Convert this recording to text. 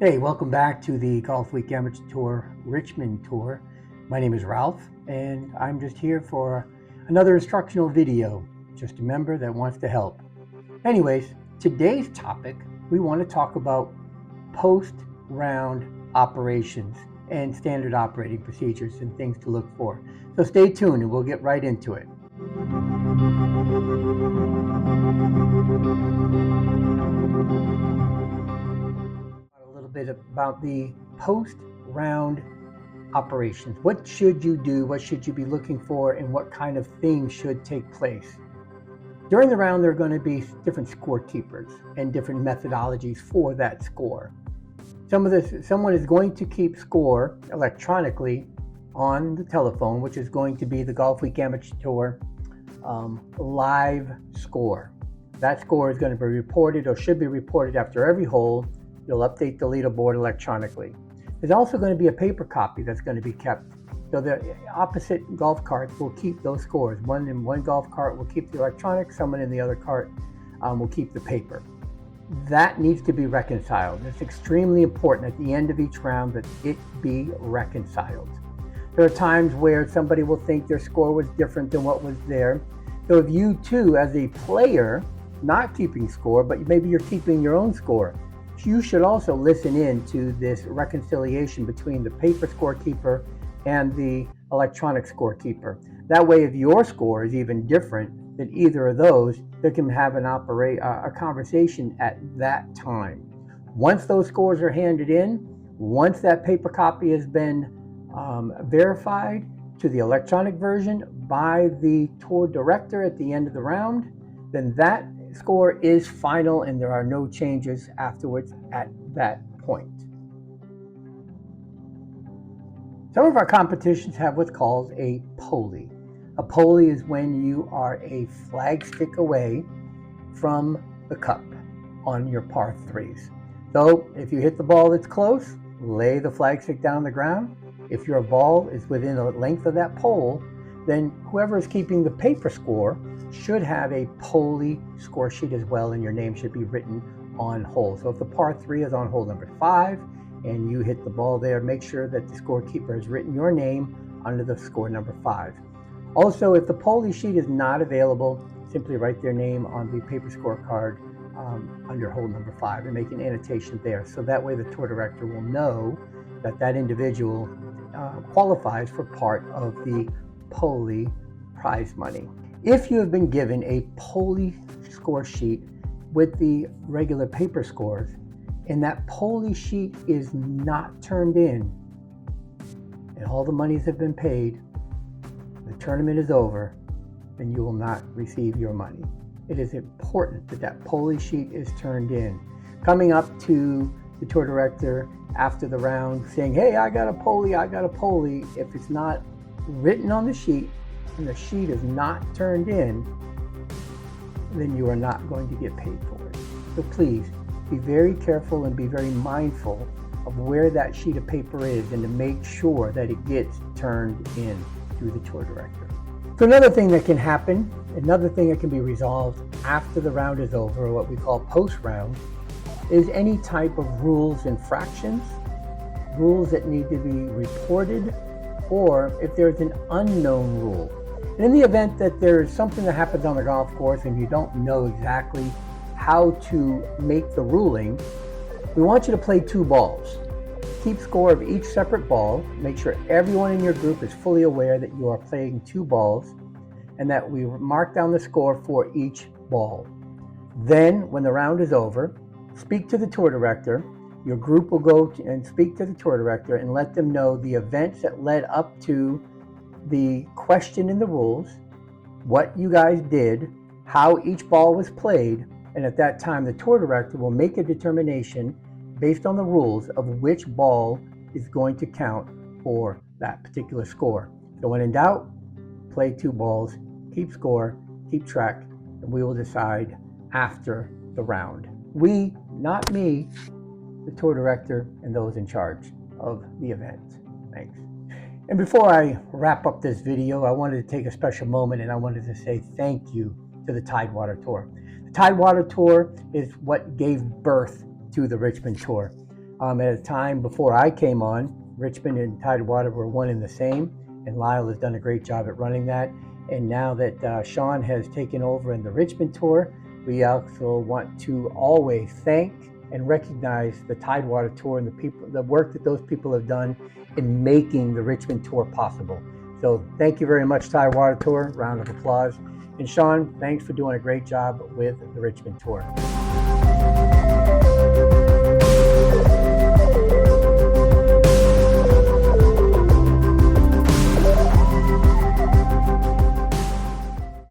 Hey, welcome back to the Golfweek Amateur Tour Richmond Tour. My name is Ralph, and I'm just here for another instructional video. Just a member that wants to help. Anyways, today's topic, we want to talk about post-round operations and standard operating procedures and things to look for. So stay tuned and we'll get right into it. Bit about the post-round operations. What should you do? What should you be looking for? And what kind of things should take place? During the round, there are going to be different scorekeepers and different methodologies for that score. Someone is going to keep score electronically on the telephone, which is going to be the Golfweek Amateur Tour live score. That score is going to be reported or should be reported after every hole. You'll update the leaderboard electronically. There's also going to be a paper copy that's going to be kept. So the opposite golf carts will keep those scores. One in one golf cart will keep the electronic, someone in the other cart will keep the paper. That needs to be reconciled. It's extremely important at the end of each round that it be reconciled. There are times where somebody will think their score was different than what was there. So if you too, as a player, not keeping score, but maybe you're keeping your own score, you should also listen in to this reconciliation between the paper scorekeeper and the electronic scorekeeper. That way, if your score is even different than either of those, they can have a conversation at that time. Once those scores are handed in, once that paper copy has been verified to the electronic version by the tour director at the end of the round, then that score is final and there are no changes afterwards at that point. Some of our competitions have what's called a pole. A pole is when you are a flag stick away from the cup on your par threes. So if you hit the ball that's close, lay the flag stick down on the ground. If your ball is within the length of that pole, then whoever is keeping the paper score should have a pole score sheet as well, and your name should be written on hole. So if the par 3 is on hole number 5 and you hit the ball there, make sure that the scorekeeper has written your name under the score number 5. Also, if the pole sheet is not available, simply write their name on the paper scorecard under hole number 5 and make an annotation there. So that way the tour director will know that that individual qualifies for part of the pole prize money. If you have been given a pole score sheet with the regular paper scores and that pole sheet is not turned in and all the monies have been paid, the tournament is over, then you will not receive your money. It is important that that pole sheet is turned in. Coming up to the tour director after the round saying, hey, I got a pole, if it's not written on the sheet and the sheet is not turned in, then you are not going to get paid for it. So please be very careful and be very mindful of where that sheet of paper is and to make sure that it gets turned in through the tour director. So another thing that can happen, another thing that can be resolved after the round is over, or what we call post-round, is any type of rules infractions, rules that need to be reported, or if there's an unknown rule. And in the event that there's something that happens on the golf course and you don't know exactly how to make the ruling, we want you to play 2 balls. Keep score of each separate ball. Make sure everyone in your group is fully aware that you are playing 2 balls and that we mark down the score for each ball. Then, when the round is over, speak to the tour director. Your group will go and speak to the tour director and let them know the events that led up to the question in the rules, what you guys did, how each ball was played, and at that time the tour director will make a determination based on the rules of which ball is going to count for that particular score. So when in doubt, play 2 balls, keep score, keep track, and we will decide after the round. We, not me, the tour director and those in charge of the event. Thanks. And before I wrap up this video, I wanted to take a special moment and I wanted to say thank you to the Tidewater Tour. The Tidewater Tour is what gave birth to the Richmond Tour. At a time before I came on, Richmond and Tidewater were one and the same, and Lyle has done a great job at running that. And now that Sean has taken over in the Richmond Tour, we also want to always thank and recognize the Tidewater Tour and the work that those people have done in making the Richmond Tour possible. So thank you very much, Tidewater Tour. Round of applause. And Sean, thanks for doing a great job with the Richmond Tour.